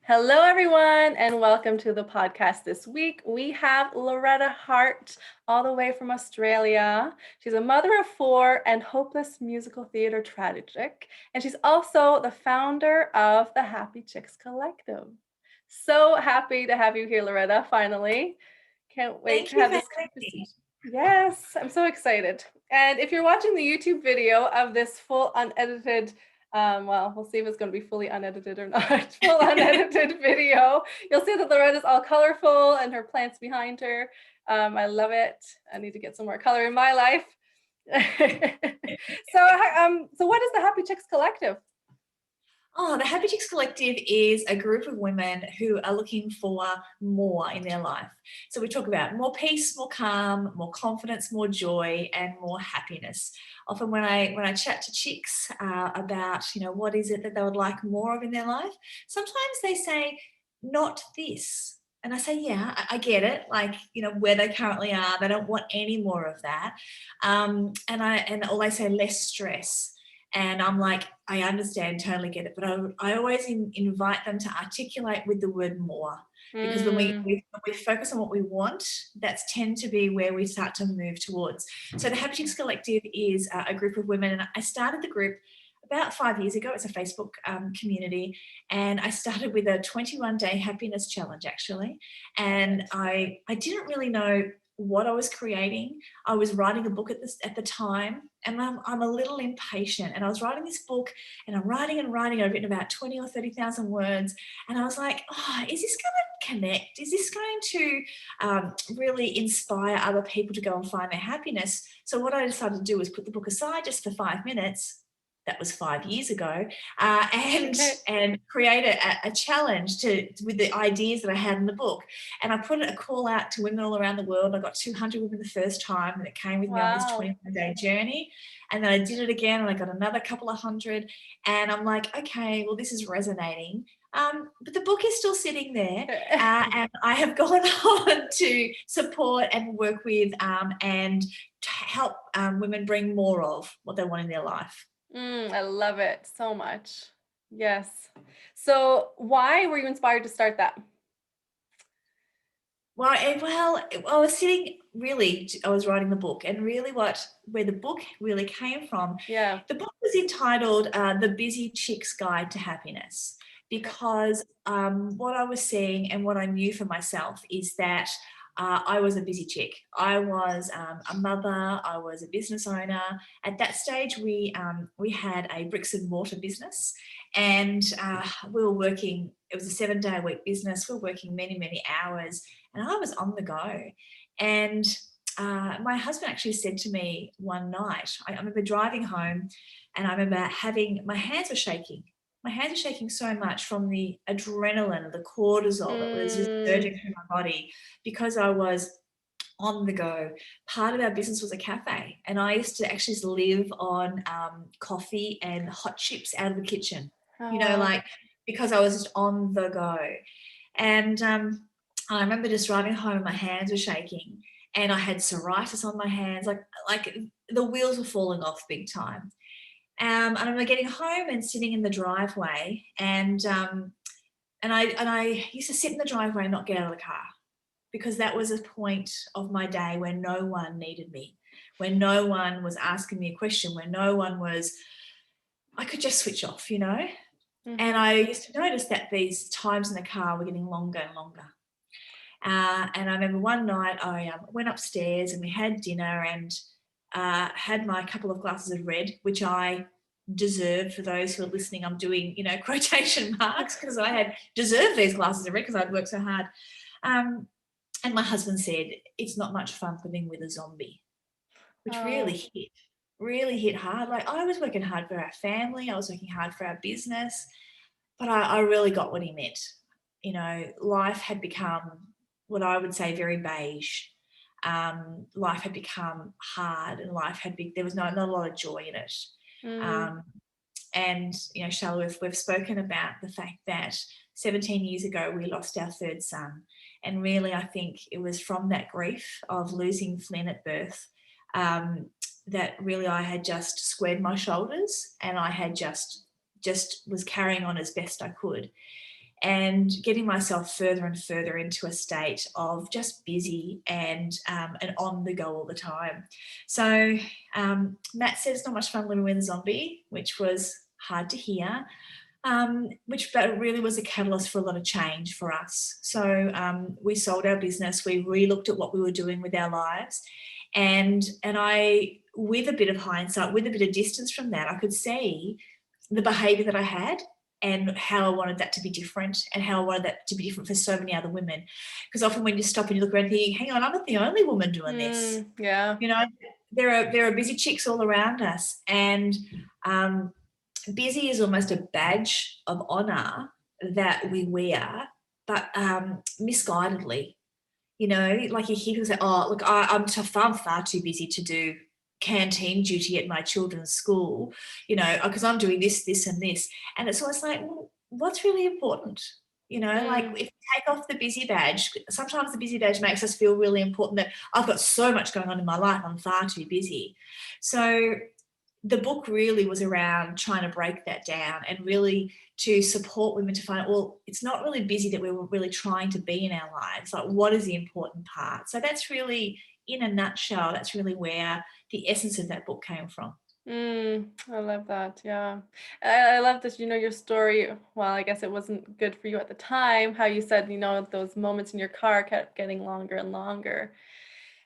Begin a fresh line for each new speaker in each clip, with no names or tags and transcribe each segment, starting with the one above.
Hello, everyone, and welcome to the podcast this week. We have Loretta Hart, all the way from Australia. She's a mother of four and hopeless musical theater tragic, and she's also the founder of the Happy Chicks Collective. So happy to have you here, Loretta, finally. Can't wait
Thank
to
you
have
for
this
having
conversation.
me.
Yes, I'm so excited. And if you're watching the YouTube video of this full unedited well, we'll see if it's going to be fully unedited or not. Full unedited video. You'll see that Loretta's all colorful and her plants behind her. I love it. I need to get some more color in my life. So what is the Happy Chicks Collective?
Oh, the Happy Chicks Collective is a group of women who are looking for more in their life. So we talk about more peace, more calm, more confidence, more joy, and more happiness. Often when I chat to chicks about what is it that they would like more of in their life, sometimes they say not this. And I say, yeah, I get it. Like, where they currently are, they don't want any more of that. And all they say less stress. And I'm like, I understand, totally get it. But I always invite them to articulate with the word more. Because when we focus on what we want, that's tend to be where we start to move towards. So the Happy Chicks Collective is a group of women. And I started the group about 5 years ago. It's a Facebook community. And I started with a 21-day happiness challenge, actually. And I didn't really know what I was creating. I was writing a book at the time, and I'm a little impatient. And I was writing this book, and I'm writing and writing. I've written about 20 or 30,000 words, and I was like, oh, is this going to connect? Is this going to really inspire other people to go and find their happiness? So what I decided to do was put the book aside just for 5 minutes. That was 5 years ago, and create a challenge with the ideas that I had in the book. And I put a call out to women all around the world. I got 200 women the first time that came with me on this 21-day journey. And then I did it again, and I got another couple of hundred. And I'm like, okay, well, this is resonating. But the book is still sitting there, and I have gone on to support and work with and to help women bring more of what they want in their life.
I love it so much. Yes. So why were you inspired to start that?
Well, I was I was writing the book, and really where the book really came from.
Yeah.
The book was entitled The Busy Chick's Guide to Happiness, because what I was seeing and what I knew for myself is that I was a busy chick. I was a mother. I was a business owner. At that stage, we had a bricks and mortar business, and we were working. It was a 7-day-a-week business. We were working many, many hours, and I was on the go. And my husband actually said to me one night, I remember driving home, and I remember my hands were shaking. My hands were shaking so much from the adrenaline, the cortisol that was just surging through my body, because I was on the go. Part of our business was a cafe, and I used to actually live on coffee and hot chips out of the kitchen,
Oh, wow.
like, because I was just on the go. And I remember just driving home, my hands were shaking, and I had psoriasis on my hands, like the wheels were falling off big time. And I remember getting home and sitting in the driveway, and I used to sit in the driveway and not get out of the car, because that was a point of my day where no one needed me, when no one was asking me a question, when I could just switch off. And I used to notice that these times in the car were getting longer and longer. And I remember one night I went upstairs, and we had dinner, and had my couple of glasses of red, which I deserved. For those who are listening, I'm doing, quotation marks, because I had deserved these glasses of red because I'd worked so hard. And my husband said, it's not much fun living with a zombie, which really hit hard. Like, I was working hard for our family. I was working hard for our business, but I really got what he meant. Life had become what I would say very beige. Life had become hard, and there was not a lot of joy in it. And Sharla, we've spoken about the fact that 17 years ago we lost our third son, and really I think it was from that grief of losing Flynn at birth that really I had just squared my shoulders, and I had just was carrying on as best I could. and getting myself further and further into a state of just busy and on the go all the time. So Matt said it's not much fun living with a zombie, which was hard to hear, which really was a catalyst for a lot of change for us. So we sold our business, we re-looked at what we were doing with our lives, and I, with a bit of hindsight, with a bit of distance from that, I could see the behavior that I had and how I wanted that to be different, and how I wanted that to be different for so many other women. Because often when you stop and you look around and think, hang on, I'm not the only woman doing this.
Yeah.
You know, there are busy chicks all around us, and busy is almost a badge of honor that we wear, but misguidedly. You know, like you hear people say, oh, look, I'm far too busy to do canteen duty at my children's school, you know, because I'm doing this, this, and this. And it's always like, well, what's really important? You know, like if you take off the busy badge, sometimes the busy badge makes us feel really important, that I've got so much going on in my life, I'm far too busy. So the book really was around trying to break that down and really to support women to find out, well, it's not really busy that we were really trying to be in our lives. Like, what is the important part? So that's really, in a nutshell, that's really where the essence of that book came from.
I love that. Yeah. I love that, your story. Well, I guess it wasn't good for you at the time, how you said, those moments in your car kept getting longer and longer.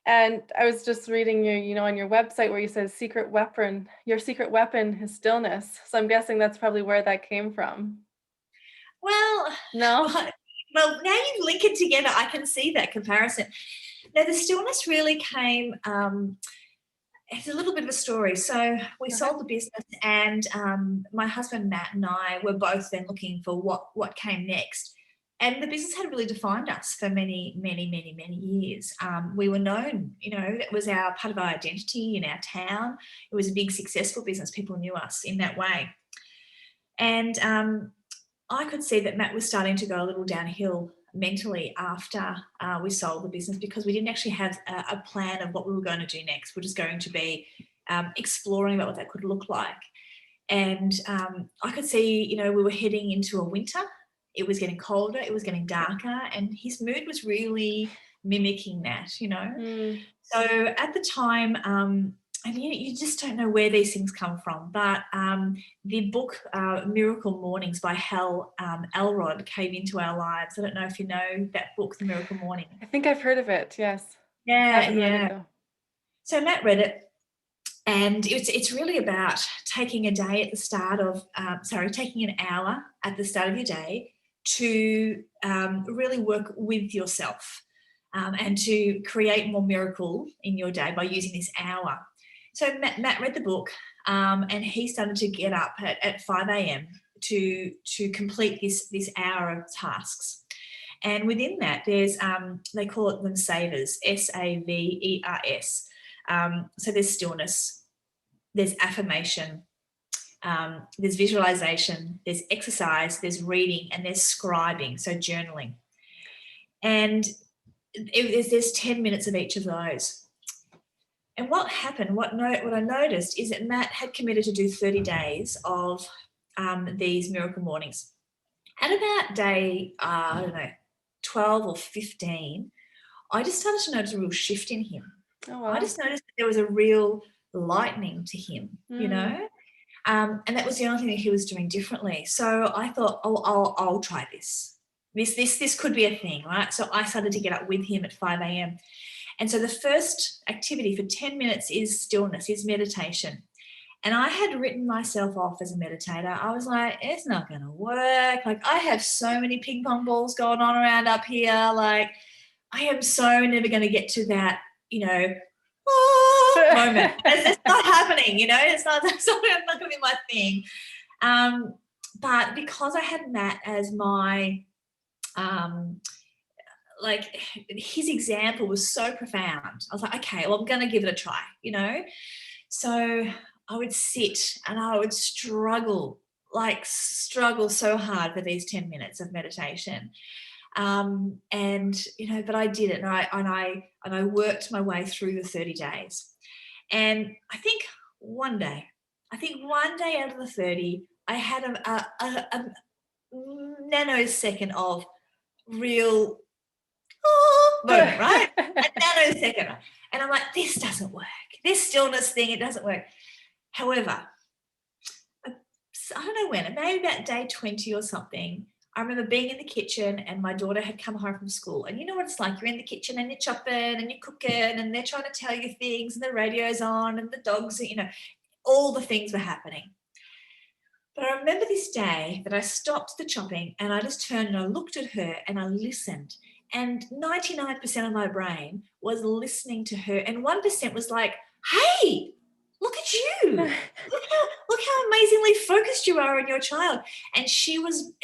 And I was just reading on your website where you said your secret weapon is stillness. So I'm guessing that's probably where that came from.
Well,
No?
well, now you link it together, I can see that comparison. Now, the stillness really came, it's a little bit of a story. So we
Okay.
sold the business, and my husband Matt and I were both then looking for what came next. And the business had really defined us for many, many, many, many years. We were known, that was our part of our identity in our town. It was a big, successful business. People knew us in that way. And I could see that Matt was starting to go a little downhill mentally after we sold the business, because we didn't actually have a plan of what we were going to do next. We're just going to be exploring about what that could look like. And I could see, we were heading into a winter. It was getting colder, it was getting darker, and his mood was really mimicking that. So at the time, and you just don't know where these things come from, but the book Miracle Mornings by Hal Elrod came into our lives. I don't know if you know that book, The Miracle Morning.
I think I've heard of it, yes. I
Yeah,
haven't read it though.
So Matt read it, and it's really about taking a day at the start of, taking an hour at the start of your day to really work with yourself and to create more miracle in your day by using this hour. So Matt read the book, and he started to get up at 5 a.m. to complete this hour of tasks. And within that, there's they call it them savers, SAVERS. So there's stillness, there's affirmation, there's visualization, there's exercise, there's reading, and there's scribing, so journaling. And there's 10 minutes of each of those. And what happened, what I noticed is that Matt had committed to do 30 days of these miracle mornings. At about day, 12 or 15, I just started to notice a real shift in him.
Oh, wow.
I just noticed that there was a real lightning to him, and that was the only thing that he was doing differently. So I thought, I'll try this. This could be a thing, right? So I started to get up with him at 5 a.m. And so the first activity for 10 minutes is stillness, is meditation. And I had written myself off as a meditator. I was like, it's not going to work. Like, I have so many ping pong balls going on around up here. Like, I am so never going to get to that, moment. It's not happening, it's not going to be my thing. But because I had Matt as my, his example was so profound, I was like, okay, well, I'm going to give it a try, So I would sit and I would struggle so hard for these 10 minutes of meditation. But I did it, and I worked my way through the 30 days. And I think one day out of the 30, I had a nanosecond of real moment, right? A nanosecond. And I'm like, this doesn't work. This stillness thing, it doesn't work. However, I don't know when, maybe about day 20 or something, I remember being in the kitchen and my daughter had come home from school. And you know what it's like? You're in the kitchen and you're chopping and you're cooking and they're trying to tell you things and the radio's on and the dogs, all the things were happening. But I remember this day that I stopped the chopping and I just turned and I looked at her and I listened. And 99% of my brain was listening to her. And 1% was like, hey, look at you. Look how amazingly focused you are on your child. And she was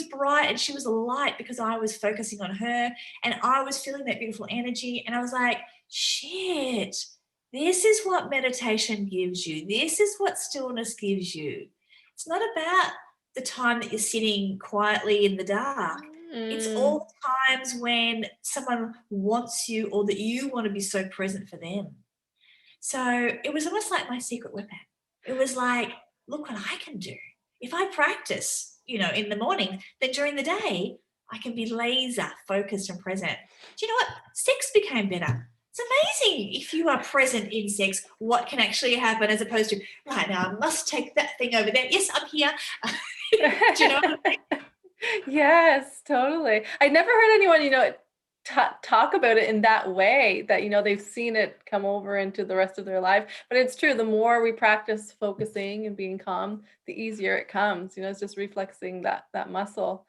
bright and she was a light because I was focusing on her and I was feeling that beautiful energy. And I was like, shit, this is what meditation gives you. This is what stillness gives you. It's not about the time that you're sitting quietly in the dark. It's all the times when someone wants you or that you want to be so present for them. So it was almost like my secret weapon. It was like, look what I can do. If I practice, in the morning, then during the day, I can be laser focused and present. Do you know what? Sex became better. It's amazing if you are present in sex, what can actually happen as opposed to, right now, I must take that thing over there. Yes, I'm here. Do you know what I mean?
Yes, totally. I never heard anyone, talk about it in that way that, they've seen it come over into the rest of their life. But it's true. The more we practice focusing and being calm, the easier it comes. It's just reflexing that muscle.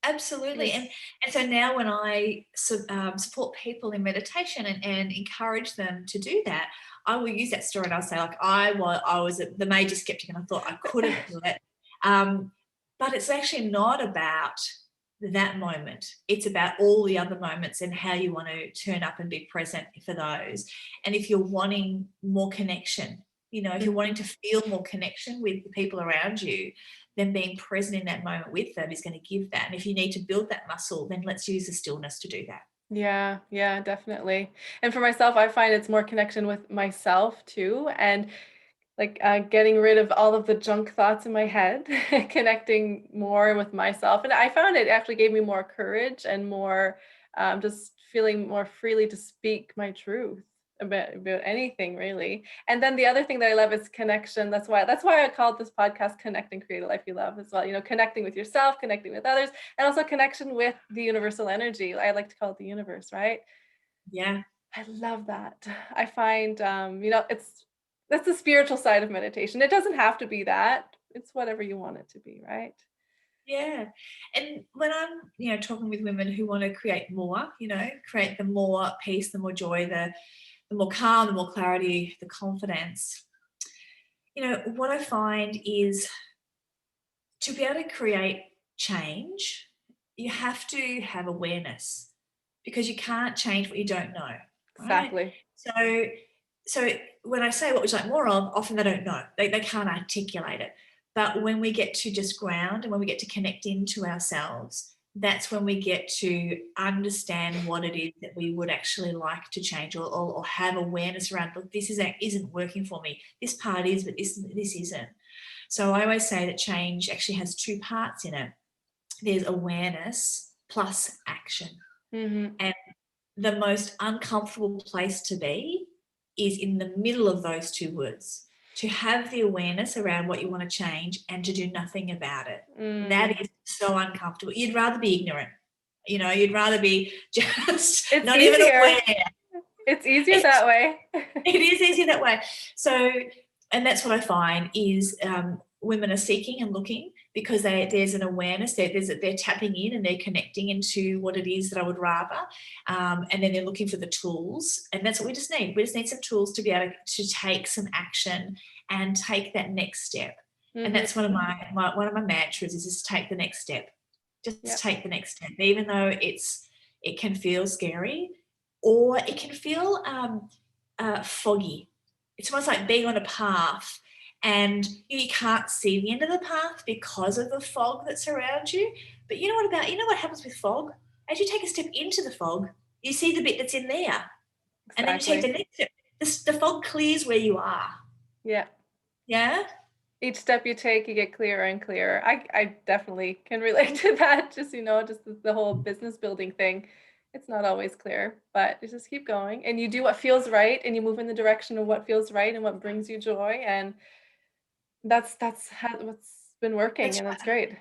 Absolutely.
Yes.
And so now when I support people in meditation and encourage them to do that, I will use that story and I'll say, like, I was the major skeptic and I thought I couldn't do it. But it's actually not about that moment. It's about all the other moments and how you want to turn up and be present for those. And if you're wanting more connection, if you're wanting to feel more connection with the people around you, then being present in that moment with them is going to give that. And if you need to build that muscle, then let's use the stillness to do that.
Yeah, definitely. And for myself, I find it's more connection with myself too. And like getting rid of all of the junk thoughts in my head, connecting more with myself. And I found it actually gave me more courage and more just feeling more freely to speak my truth about anything really. And then the other thing that I love is connection. That's why I called this podcast Connect and Create a Life You Love as well. Connecting with yourself, connecting with others, and also connection with the universal energy. I like to call it the universe, right?
Yeah.
I love that. I find, that's the spiritual side of meditation. It doesn't have to be that. It's whatever you want it to be, right?
Yeah. And when I'm, talking with women who want to create more, create the more peace, the more joy, the more calm, the more clarity, the confidence, what I find is to be able to create change, you have to have awareness because you can't change what you don't know, right?
Exactly.
So when I say what would you like more of, often they don't know. They can't articulate it. But when we get to just ground and when we get to connect into ourselves, that's when we get to understand what it is that we would actually like to change or have awareness around, look, this isn't working for me. This part is, but this isn't. So I always say that change actually has two parts in it. There's awareness plus action.
Mm-hmm.
And the most uncomfortable place to be is in the middle of those two words, to have the awareness around what you want to change and to do nothing about it. That is so uncomfortable. You'd rather be ignorant. You'd rather be just
It's
not even
easier.
aware.
It's easier that way.
It is easier that way. So, and that's what I find is women are seeking and looking because there's an awareness, they're tapping in and they're connecting into what it is that I would rather. And then they're looking for the tools. And that's what we just need. We just need some tools to be able to take some action and take that next step. Mm-hmm. And that's one of my mantras is just take the next step. Just take the next step, even though it can feel scary or it can feel foggy. It's almost like being on a path and you can't see the end of the path because of the fog that's around you. But you know what happens with fog? As you take a step into the fog, you see the bit that's in there. Exactly. And then you take the next step. The fog clears where you are.
Yeah.
Yeah?
Each step you take, you get clearer and clearer. I definitely can relate to that. Just, just the whole business building thing. It's not always clear, but you just keep going and you do what feels right and you move in the direction of what feels right and what brings you joy. And what's been working,
That's
and
right.
that's great.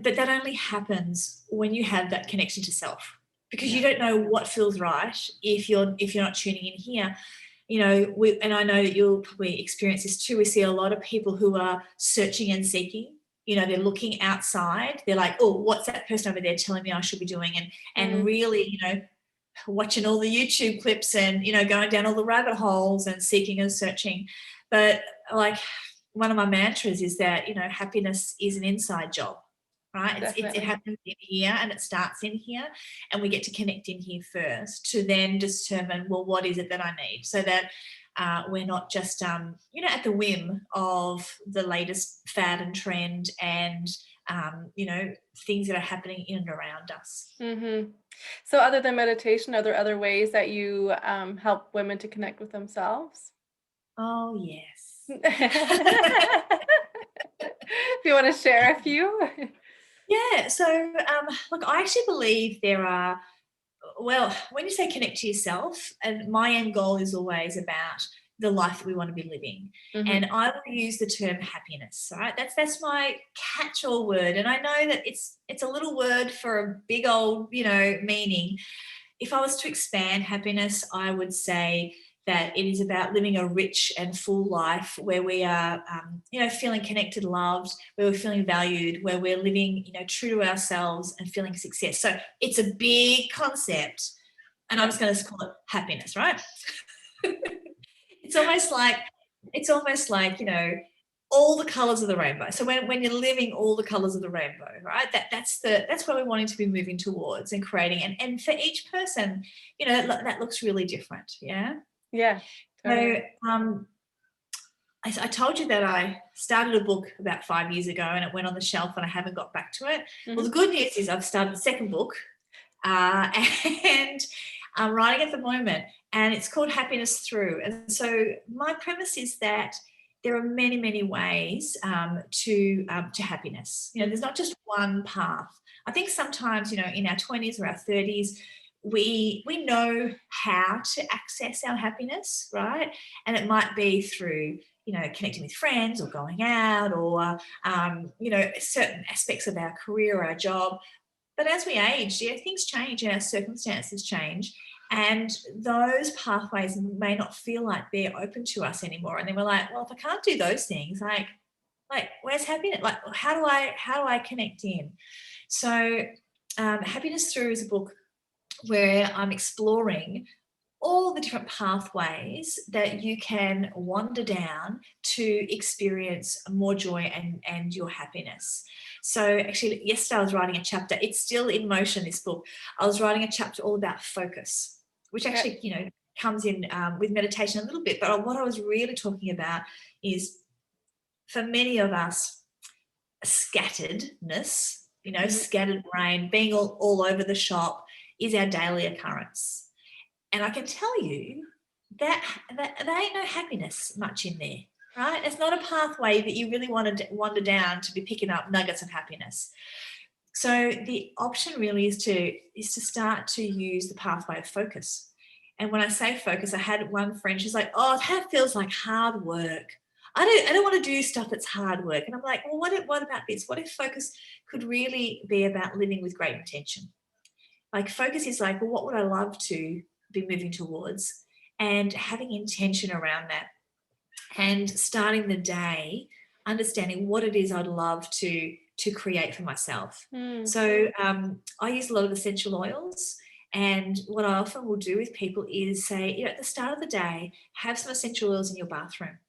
But that only happens when you have that connection to self, because you
Yeah.
don't know what feels right if you're not tuning in here. And I know that you'll probably experience this too. We see a lot of people who are searching and seeking. They're looking outside. They're like, oh, what's that person over there telling me I should be doing? And
Mm,
really, watching all the YouTube clips and, going down all the rabbit holes and seeking and searching. But like one of my mantras is that, happiness is an inside job, right? It
definitely.
happens in here and it starts in here, and we get to connect in here first to then determine, well, what is it that I need, so that we're not just, at the whim of the latest fad and trend and, things that are happening in and around us.
Mhm. So other than meditation, are there other ways that you, help women to connect with themselves?
Oh, yes.
If you wanna share a few?
Yeah. So, look, I actually believe there are, well, when you say connect to yourself, and my end goal is always about the life that we want to be living. And
Mhm.
I will use the term happiness, right? That's my catch-all word. And I know that it's a little word for a big old, meaning. If I was to expand happiness, I would say that it is about living a rich and full life where we are, feeling connected, loved, where we're feeling valued, where we're living, true to ourselves and feeling success. So it's a big concept, and I'm
Yeah.
just going to call it happiness, right? It's almost like all the colors of the rainbow. So when you're living all the colors of the rainbow, right? That's where we're wanting to be moving towards and creating. And for each person, that looks really different. Yeah.
Yeah.
So
Totally.
I told you that I started a book about 5 years ago and it went on the shelf and I haven't got back to it. Well, the
Mhm.
good news is I've started the second book, uh, and I'm writing at the moment, and it's called Happiness Through. And so my premise is that there are many, many ways to happiness. There's
Mhm.
not just one path. I think sometimes, in our 20s or our 30s, we know how to access our happiness, right? And it might be through connecting with friends or going out or certain aspects of our career or our job. But as we age, things change and our circumstances change. And those pathways may not feel like they're open to us anymore. And then we're like, well, if I can't do those things, like where's happiness? Like, how do I connect in? So Happiness Through is a book where I'm exploring all the different pathways that you can wander down to experience more joy and your happiness. So, actually, yesterday I was writing a chapter. It's still in motion, this book. I was writing a chapter all about focus, which
Okay.
actually, comes in with meditation a little bit. But what I was really talking about is, for many of us, scatteredness,
Mhm.
scattered brain, being all over the shop is our daily occurrence. And I can tell you that there ain't no happiness much in there, right? It's not a pathway that you really want to wander down to be picking up nuggets of happiness. So the option really is to start to use the pathway of focus. And when I say focus, I had one friend, she's like, oh, that feels like hard work. I don't want to do stuff that's hard work. And I'm like, well, what about this? What if focus could really be about living with great intention? Like, focus is like, well, what would I love to be moving towards? And having intention around that, and starting the day understanding what it is I'd love to create for myself.
Mm.
So I use a lot of essential oils. And what I often will do with people is say, at the start of the day, have some essential oils in your bathroom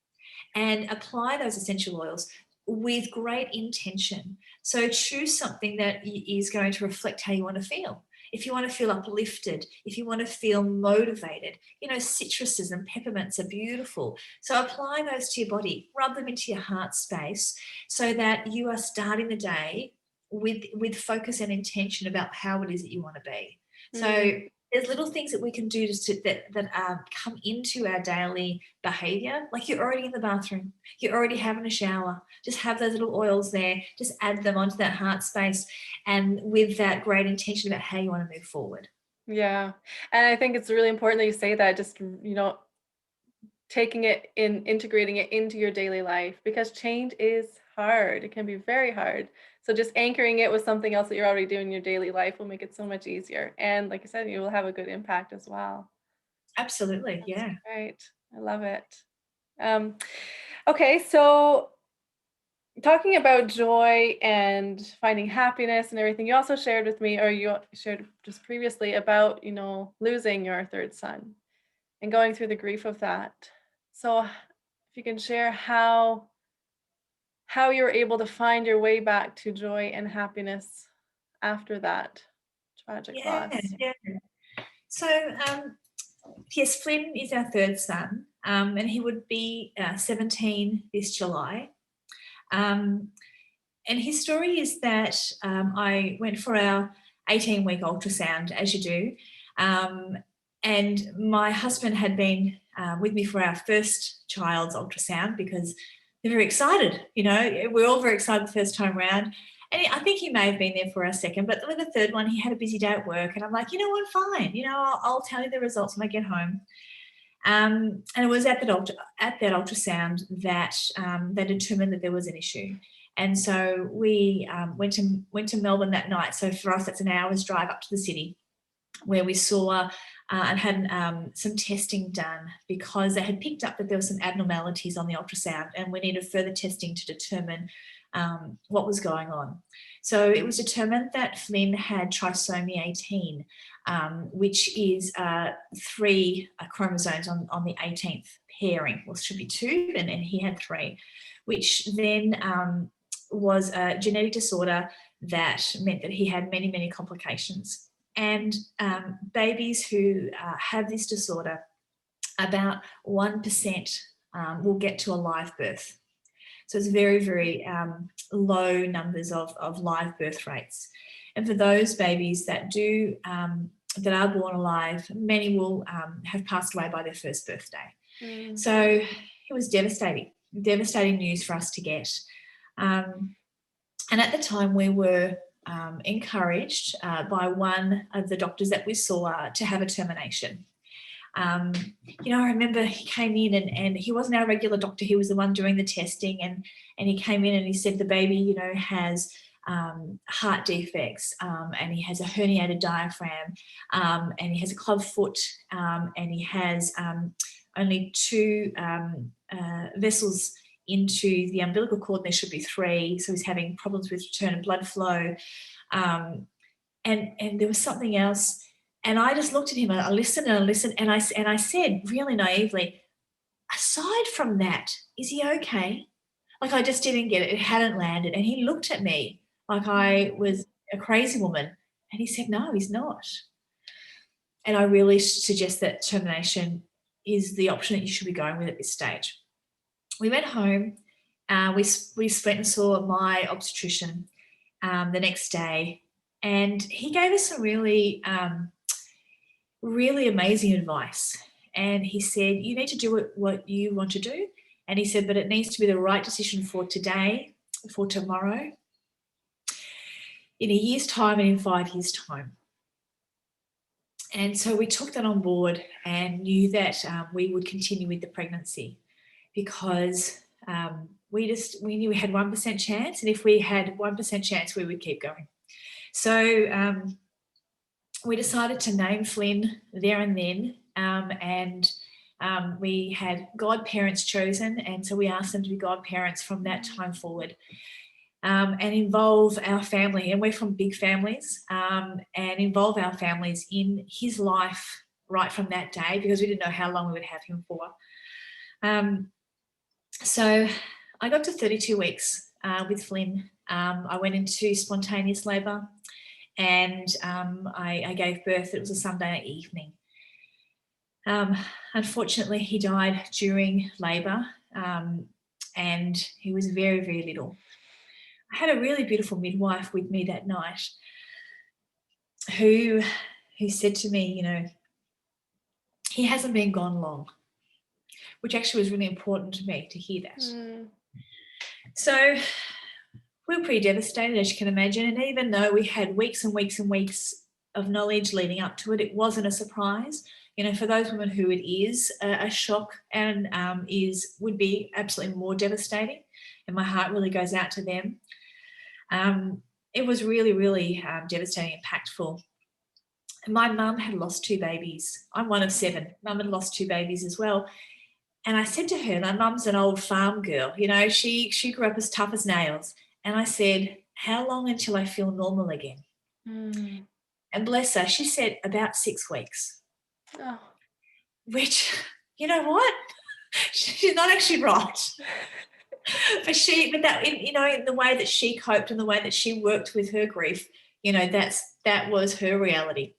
and apply those essential oils with great intention. So choose something that is going to reflect how you want to feel. If you want to feel uplifted, if you want to feel motivated, citruses and peppermints are beautiful. So apply those to your body, rub them into your heart space so that you are starting the day with focus and intention about how it is that you want to be. So
Mm.
there's little things that we can do that come into our daily behavior. Like you're already in the bathroom, you're already having a shower. Just have those little oils there. Just add them onto that heart space, and with that great intention about how you want to move forward.
Yeah. And I think it's really important that you say that, just, taking it in, integrating it into your daily life, because change is hard. It can be very hard. So just anchoring it with something else that you're already doing in your daily life will make it so much easier. And like you said, you will have a good impact as well.
Absolutely,
That's
yeah.
great. I love it. Um, okay, so talking about joy and finding happiness and everything, you also shared with me, or you shared just previously about, losing your third son and going through the grief of that. So if you can share how you were able to find your way back to joy and happiness after that tragic
Yeah,
loss.
yeah. So, yes, Flynn is our third son, and he would be 17 this July. Um, and his story is that I went for our 18-week ultrasound, as you do, um, and my husband had been with me for our first child's ultrasound because they're very excited. We're all very excited the first time round. And I think he may have been there for our second, but with the third one, he had a busy day at work. And I'm like, you know what, fine. I'll tell you the results when I get home. And it was at that ultrasound that they determined that there was an issue. And so we went to Melbourne that night. So for us, that's an hour's drive up to the city, where we saw and had some testing done because they had picked up that there were some abnormalities on the ultrasound, and we needed further testing to determine what was going on. So it was determined that Flynn had trisomy 18, which is 3 chromosomes on the 18th pairing. Well, it should be 2, and he had 3, which then was a genetic disorder that meant that he had many, many complications. And babies who have this disorder, about 1% will get to a live birth. So it's very, very low numbers of live birth rates. And for those babies that that are born alive, many will have passed away by their first birthday. So it was devastating news for us to get. And at the time, we were encouraged by one of the doctors that we saw to have a termination. I remember he came in and he wasn't our regular doctor. He was the one doing the testing, and he came in and he said the baby, has heart defects, and he has a herniated diaphragm, and he has a club foot, and he has only 2 vessels into the umbilical cord, and there should be 3. So he's having problems with return of blood flow. And there was something else. And I just looked at him, I listened, and I said really naively, aside from that, is he okay? Like, I just didn't get it. It hadn't landed. And he looked at me like I was a crazy woman. And he said, no, he's not. And I really suggest that termination is the option that you should be going with at this stage. We went home. We went and saw my obstetrician the next day. And he gave us some really really amazing advice. And he said, you need to do what you want to do. And he said, but it needs to be the right decision for today, for tomorrow, in a year's time, and in 5 years' time. And so we took that on board and knew that we would continue with the pregnancy, because we knew we had 1% chance. And if we had 1% chance, we would keep going. So we decided to name Flynn there and then, and we had godparents chosen, and so we asked them to be godparents from that time forward, and involve our family, and we're from big families, and involve our families in his life right from that day, because we didn't know how long we would have him for. So I got to 32 weeks with Flynn. I went into spontaneous labour. And I gave birth. It was a Sunday evening. Unfortunately, he died during labour, and he was very, very little. I had a really beautiful midwife with me that night who who said to me, you know, he hasn't been gone long, which actually was really important to me to hear that. So we were pretty devastated, as you can imagine. And even though we had weeks and weeks and weeks of knowledge leading up to it, it wasn't a surprise. You know, for those women who it is a shock and would be absolutely more devastating, and my heart really goes out to them. It was really, really devastating, impactful. My mum had lost 2 babies. I'm one of 7. Mum had lost 2 babies as well. And I said to her, my mum's an old farm girl, you know, she grew up as tough as nails. And I said, how long until I feel normal again? And bless her, she said about 6 weeks.
Oh.
Which, you know what? She's not actually right. but that, you know, in the way that she coped and the way that she worked with her grief, you know, that was her reality.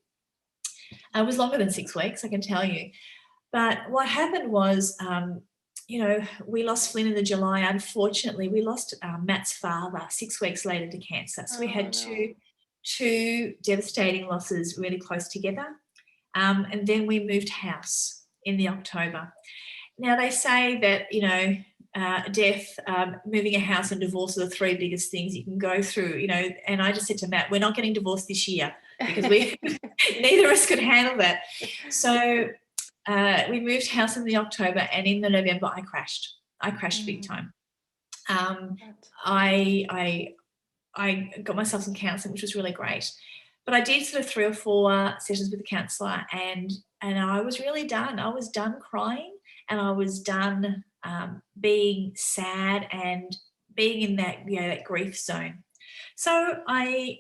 It was longer than 6 weeks, I can tell you. But what happened was, you know, we lost Flynn in the July. Unfortunately, we lost Matt's father 6 weeks later to cancer. So we had two devastating losses really close together. And then we moved house in the October. Now, they say that, you know, death, moving a house and divorce are the 3 biggest things you can go through, you know. And I just said to Matt, we're not getting divorced this year because neither of us could handle that. So we moved house in the October, and in the November I crashed big time. I got myself some counselling, which was really great. But I did sort of 3 or 4 sessions with the counsellor, and I was really done. I was done crying, and I was done being sad and being in that, you know, that grief zone. So I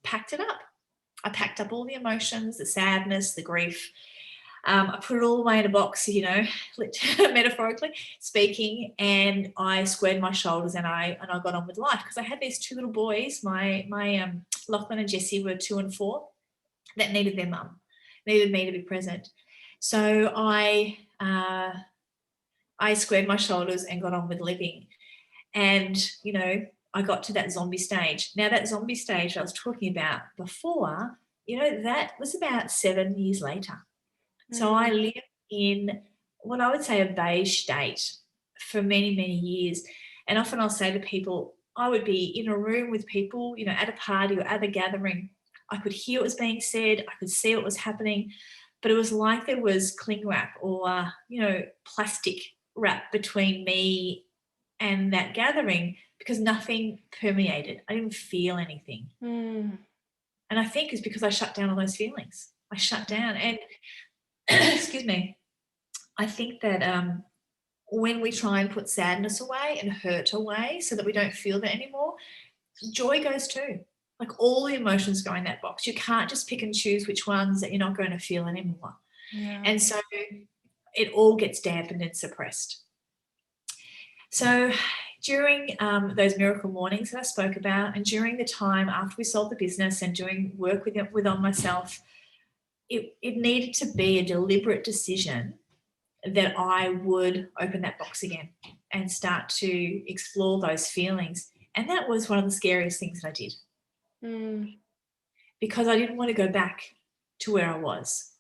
packed it up. I packed up all the emotions, the sadness, the grief. I put it all away in a box, you know, metaphorically speaking, and I squared my shoulders and I got on with life, because I had these 2 little boys. My Lachlan and Jessie were 2 and 4 that needed their mum, needed me to be present. So I squared my shoulders and got on with living. And, you know, I got to that zombie stage. Now, that zombie stage I was talking about before, you know, that was about 7 years later. So I lived in what I would say a beige state for many, many years. And often I'll say to people, I would be in a room with people, you know, at a party or at a gathering. I could hear what was being said. I could see what was happening. But it was like there was cling wrap or, you know, plastic wrap between me and that gathering, because nothing permeated. I didn't feel anything. And I think it's because I shut down all those feelings. I shut down. And excuse me, I think that when we try and put sadness away and hurt away so that we don't feel that anymore, joy goes too. Like, all the emotions go in that box. You can't just pick and choose which ones that you're not going to feel anymore. And so it all gets dampened and suppressed. So during those miracle mornings that I spoke about, and during the time after we sold the business and doing work on myself, it needed to be a deliberate decision that I would open that box again and start to explore those feelings. And that was one of the scariest things that I did. Because I didn't want to go back to where I was.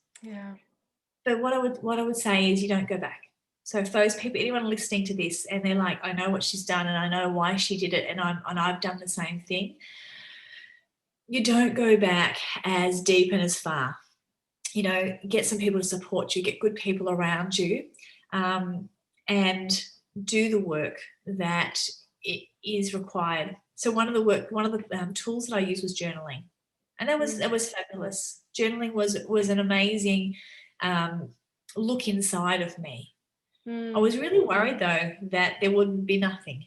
But what I would say is, you don't go back. So if those people, anyone listening to this, and they're like, I know what she's done and I know why she did it, and I've done the same thing, you don't go back as deep and as far. You know, get some people to support you, get good people around you, and do the work that it is required. So one of the tools that I used was journaling, and that was fabulous. Journaling was an amazing look inside of me. I was really worried though that there wouldn't be nothing,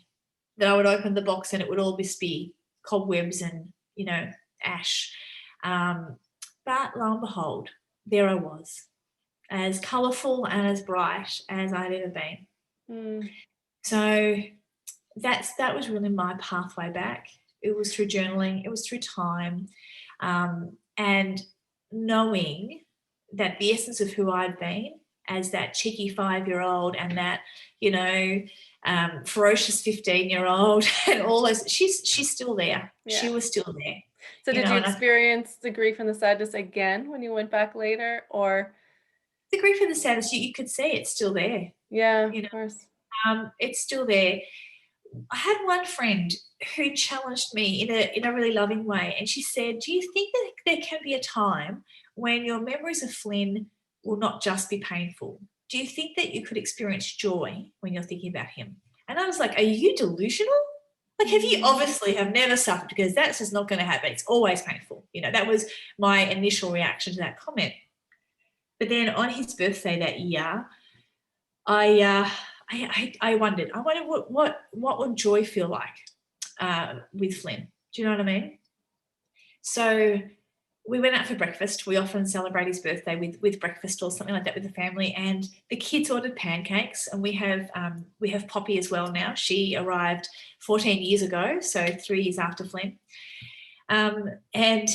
that I would open the box and it would all just be cobwebs and, you know, ash. But lo and behold, there I was, as colourful and as bright as I'd ever been. So that was really my pathway back. It was through journaling, it was through time, and knowing that the essence of who I'd been as that cheeky 5-year-old and that, you know, ferocious 15-year-old and all those, she's still there. She was still there.
So
you
did
know,
you
and I
experience the grief and the sadness again when you went back later, or
the grief and the sadness, you could see it's still there,
yeah,
you
of course.
know, it's still there. I had one friend who challenged me in a really loving way, and she said, "Do you think that there can be a time when your memories of Flynn will not just be painful? Do you think that you could experience joy when you're thinking about him?" And I was like, "Are you delusional? Like, have you
Mm,
obviously have never suffered because that's just not going to happen. It's always painful." You know, that was my initial reaction to that comment. But then on his birthday that year, I I wondered. I wondered what would joy feel like with Flynn. Do you know what I mean? So we went out for breakfast. We often celebrate his birthday with breakfast or something like that with the family. And the kids ordered pancakes, and we have Poppy as well now. She arrived 14 years ago, so 3 years after Flynn. And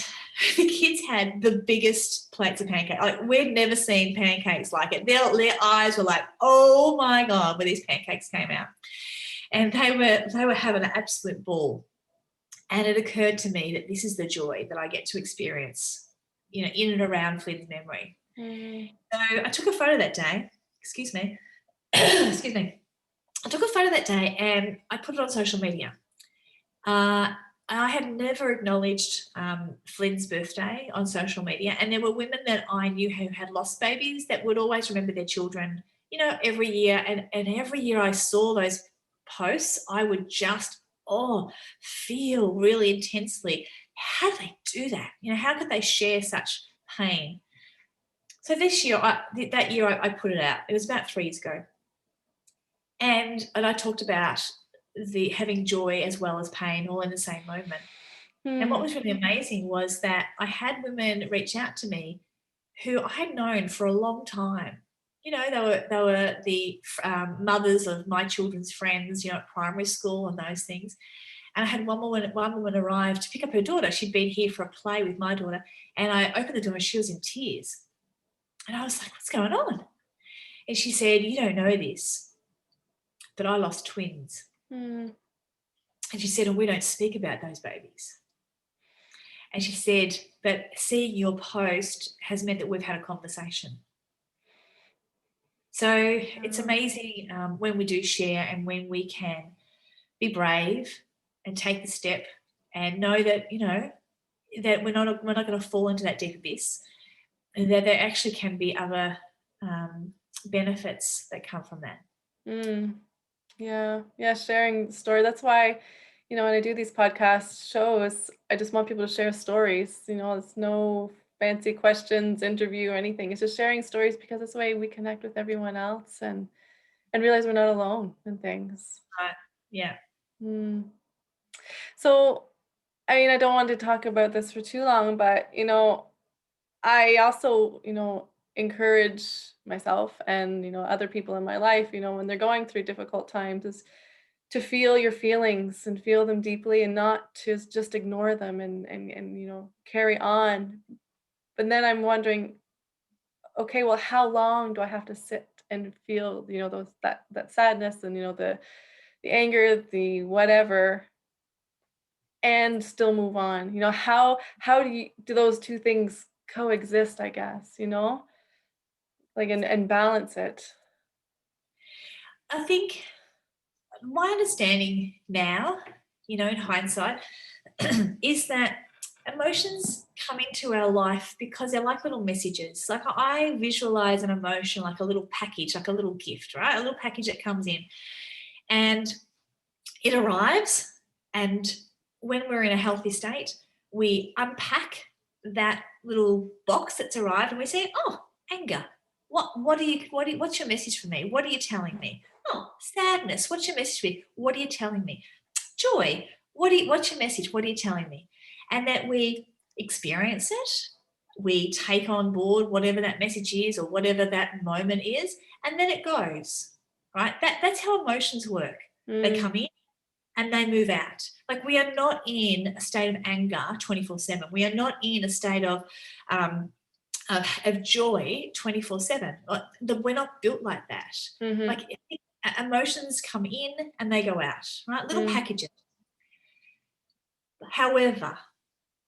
the kids had the biggest plates of pancakes. Like, we'd never seen pancakes like it. Their eyes were like, "Oh my god!" when these pancakes came out, and they were having an absolute ball. And it occurred to me that this is the joy that I get to experience, you know, in and around Flynn's memory.
mm,
So I took a photo that day. Excuse me. Excuse me. I took a photo that day and I put it on social media. Uh, I had never acknowledged Flynn's birthday on social media, and there were women that I knew who had lost babies that would always remember their children, you know, every year. And every year I saw those posts, I would just feel really intensely. How do they do that? You know, how could they share such pain? So this year, that year, I put it out. It was about 3 years ago, and I talked about the having joy as well as pain all in the same moment. And what
mm,
was really amazing was that I had women reach out to me who I had known for a long time. You know, they were the mothers of my children's friends, you know, at primary school and those things. And I had one woman arrive to pick up her daughter. She'd been here for a play with my daughter, and I opened the door and she was in tears. And I was like, "What's going on?" And she said, "You don't know this, but I lost twins."
mm.
And she said, "And we don't speak about those babies." And she said, "But seeing your post has meant that we've had a conversation." So it's
Yeah.
amazing when we do share and when we can be brave and take the step and know that, you know, that we're not going to fall into that deep abyss, and that there actually can be other benefits that come from that.
Mm. Yeah, yeah, sharing the story. That's why, when I do these podcast shows, I just want people to share stories. It's no fancy questions, interview, or anything. It's just sharing stories because it's the way we connect with everyone else and realize we're not alone in things.
Right. Yeah.
Mm. So, I don't want to talk about this for too long, but I also, encourage myself and, other people in my life, when they're going through difficult times is to feel your feelings and feel them deeply and not to just ignore them and carry on. But then I'm wondering, okay, well, how long do I have to sit and feel, that sadness and the anger, the whatever, and still move on? How do those two things coexist, I guess, like and balance it.
I think my understanding now, you know, in hindsight, is that emotions come into our life because they're like little messages. Like, I visualize an emotion like a little package, like a little gift, right? A little package that comes in and it arrives. And when we're in a healthy state, we unpack that little box that's arrived and we say, "Oh, anger. What's your message for me? What are you telling me? Oh, sadness. What's your message for me? What are you telling me? Joy. What's your message? What are you telling me?" And that we experience it, we take on board whatever that message is or whatever that moment is, and then it goes. Right? That's how emotions work. They
Mm,
come in and they move out. Like, we are not in a state of anger 24/7. We are not in a state um, of joy 24/7. We're not built like that.
mhm,
Like, emotions come in and they go out, right? Little
mm,
packages. However,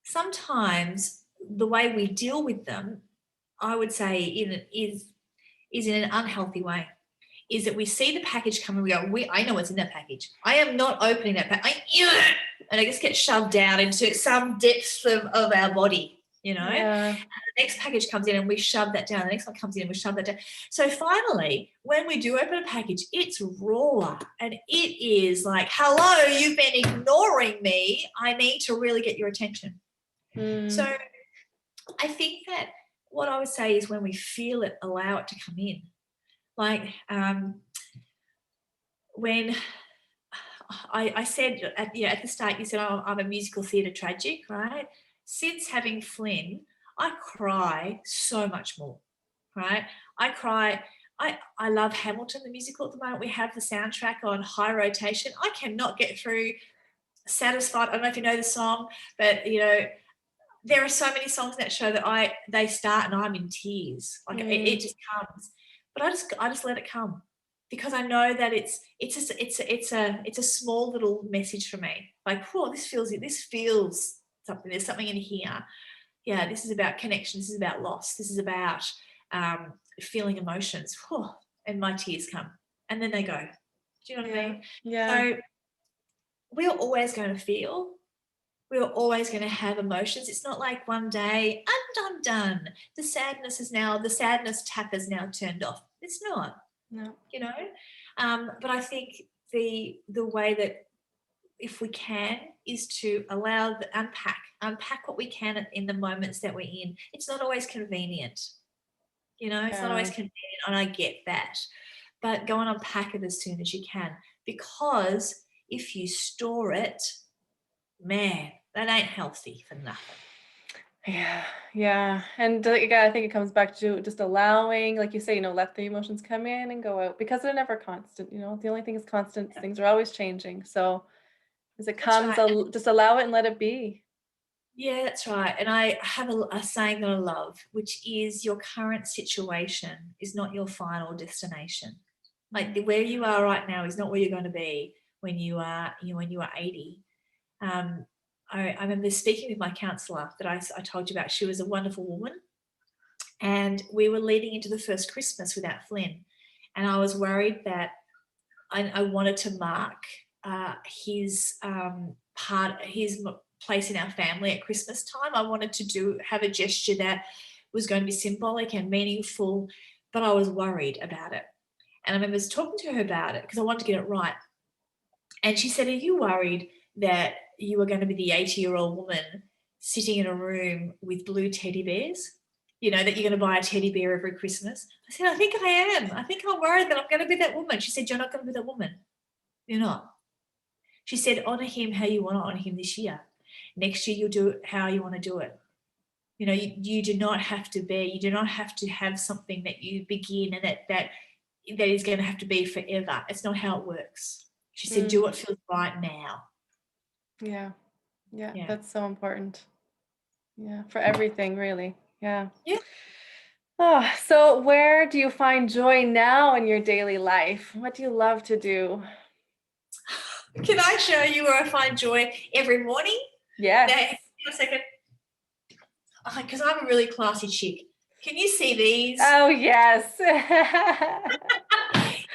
sometimes the way we deal with them, I would say, is in an unhealthy way. Is that we see the package come and we go, I know what's in that package. I am not opening that package. And I just get shoved down into some depths of our body, you know.
Yeah.
And the next package comes in and we shove that down. The next one comes in and we shove that down. So finally, when we do open a package, it's raw and it is like, hello, you've been ignoring me. I need to really get your attention. So I think that what I would say is when we feel it, allow it to come in. Like when I said at the start, you said, oh, I'm a musical theatre tragic, right? Since having Flynn, I cry so much more, right? I cry. I love Hamilton, the musical at the moment. We have the soundtrack on high rotation. I cannot get through Satisfied. I don't know if you know the song, but, you know, there are so many songs in that show that they start and I'm in tears. Like it just comes. But I just let it come because I know that it's a small little message for me. Like, oh, this feels something. There's something in here. Yeah, this is about connection. This is about loss. This is about feeling emotions. Oh, and my tears come, and then they go. Do you know what I mean?
Yeah.
So we're always going to feel. We're always going to have emotions. It's not like one day, I'm done. The sadness tap is now turned off. It's not.
No.
You know? But I think the way that if we can is to allow unpack what we can in the moments that we're in. It's not always convenient. You know, it's not always convenient, and I get that. But go and unpack it as soon as you can, because if you store it, man, that ain't healthy for nothing.
Yeah. And again, I think it comes back to just allowing, like you say, let the emotions come in and go out because they're never constant. The only thing is constant. Things are always changing. So as it comes,
right.
just allow it and let it be.
Yeah, that's right. And I have a saying that I love, which is your current situation is not your final destination. Like where you are right now is not where you're going to be when you are 80. I remember speaking with my counsellor that I told you about. She was a wonderful woman, and we were leading into the first Christmas without Flynn, and I was worried that I wanted to mark his place in our family at Christmas time. I wanted to have a gesture that was going to be symbolic and meaningful, but I was worried about it. And I remember talking to her about it because I wanted to get it right. And she said, are you worried that you are going to be the 80-year-old woman sitting in a room with blue teddy bears? That you're going to buy a teddy bear every Christmas? I said, I think I am. I think I'm worried that I'm going to be that woman. She said, you're not going to be that woman. You're not. She said, honour him how you want to honour him this year. Next year, you'll do it how you want to do it. You do not have to have something that you begin and that is going to have to be forever. It's not how it works. She said, do what feels right now.
Yeah. That's so important. Yeah, for everything, really. Yeah. Oh, so where do you find joy now in your daily life? What do you love to do?
Can I show you where I find joy every morning?
Yes.
Now, a second. Because I'm a really classy chick. Can you see these?
Oh, yes.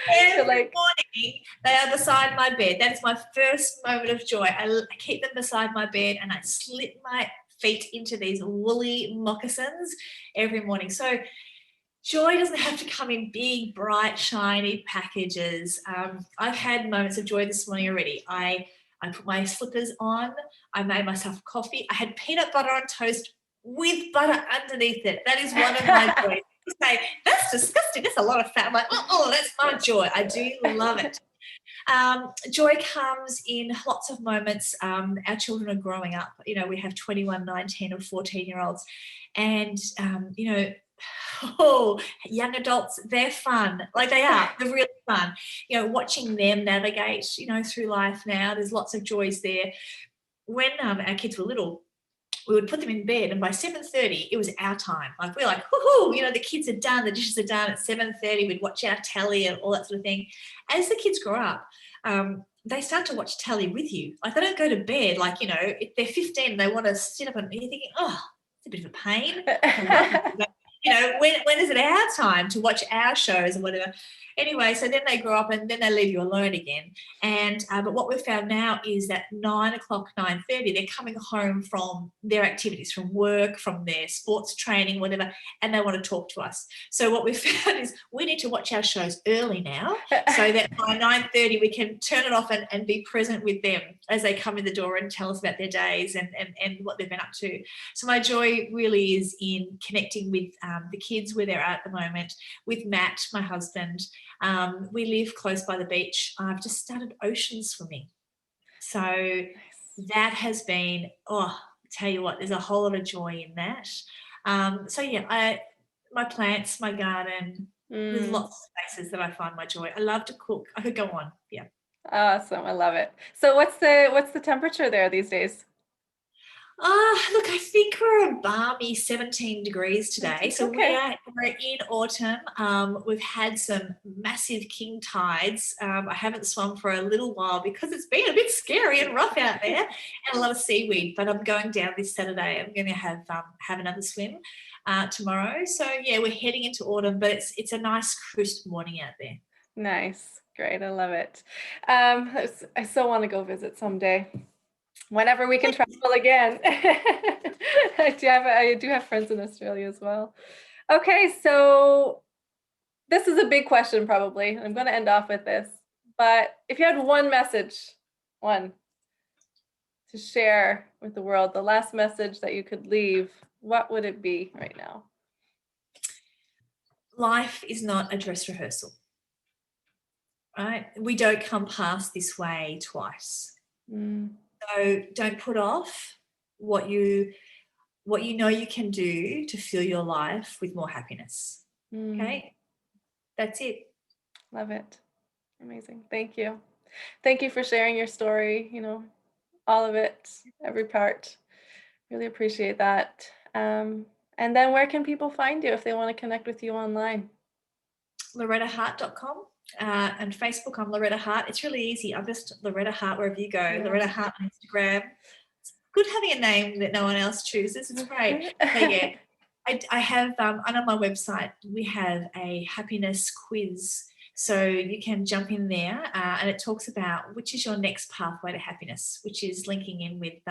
Every morning, they are beside my bed. That is my first moment of joy. I keep them beside my bed and I slip my feet into these woolly moccasins every morning. So joy doesn't have to come in big, bright, shiny packages. I've had moments of joy this morning already. I put my slippers on. I made myself coffee. I had peanut butter on toast with butter underneath it. That is one of my joys. Say, that's disgusting. That's a lot of fat. I'm like, oh, that's my joy. I do love it. Joy comes in lots of moments. Our children are growing up. We have 21, 19 or 14-year-olds. And, young adults, they're fun. Like they are. They're really fun. Watching them navigate, through life now, there's lots of joys there. When our kids were little, we would put them in bed, and by 7:30, it was our time. Like we're like, woohoo, the kids are done, the dishes are done. At 7:30, we'd watch our telly and all that sort of thing. As the kids grow up, they start to watch telly with you. Like they don't go to bed. Like, you know, if they're 15 and they want to sit up and you're thinking, oh, it's a bit of a pain. I love you. But, you know, when is it our time to watch our shows or whatever? Anyway, so then they grow up and then they leave you alone again. And but what we've found now is that 9 o'clock, 9:30, they're coming home from their activities, from work, from their sports training, whatever, and they want to talk to us. So what we've found is we need to watch our shows early now, so that by 9:30 we can turn it off and be present with them as they come in the door and tell us about their days and what they've been up to. So my joy really is in connecting with the kids where they're at the moment, with Matt, my husband. We live close by the beach. I've just started ocean swimming. So that has been, oh, I tell you what, there's a whole lot of joy in that. So yeah, my plants, my garden, there's lots of spaces that I find my joy. I love to cook. I could go on. Yeah.
Awesome. I love it. So what's the temperature there these days?
Look, I think we're a balmy 17 degrees today. So
Okay.
we're in autumn. We've had some massive king tides. I haven't swum for a little while because it's been a bit scary and rough out there, and a lot of seaweed. But I'm going down this Saturday. I'm going to have another swim tomorrow. So yeah, we're heading into autumn, but it's a nice crisp morning out there.
Nice. Great. I love it. I so want to go visit someday. Whenever we can travel again. I do have friends in Australia as well. Okay, so this is a big question probably. I'm going to end off with this. But if you had one to share with the world, the last message that you could leave, what would it be right now?
Life is not a dress rehearsal, right? We don't come past this way twice. So don't put off what you know you can do to fill your life with more happiness. Okay? That's it.
Love it. Amazing. Thank you. Thank you for sharing your story, all of it, every part. Really appreciate that. And then where can people find you if they want to connect with you online?
LorettaHart.com. And Facebook, I'm Loretta Hart. It's really easy. I'm just Loretta Hart wherever you go.
Yeah.
Loretta Hart on Instagram. It's good having a name that no one else chooses. It's great. But yeah, I have, and on my website, we have a happiness quiz. So you can jump in there and it talks about which is your next pathway to happiness, which is linking in with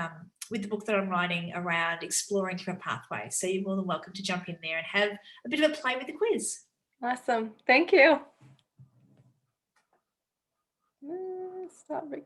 the book that I'm writing around exploring different pathways. So you're more than welcome to jump in there and have a bit of a play with the quiz.
Awesome. Thank you. Stop recording.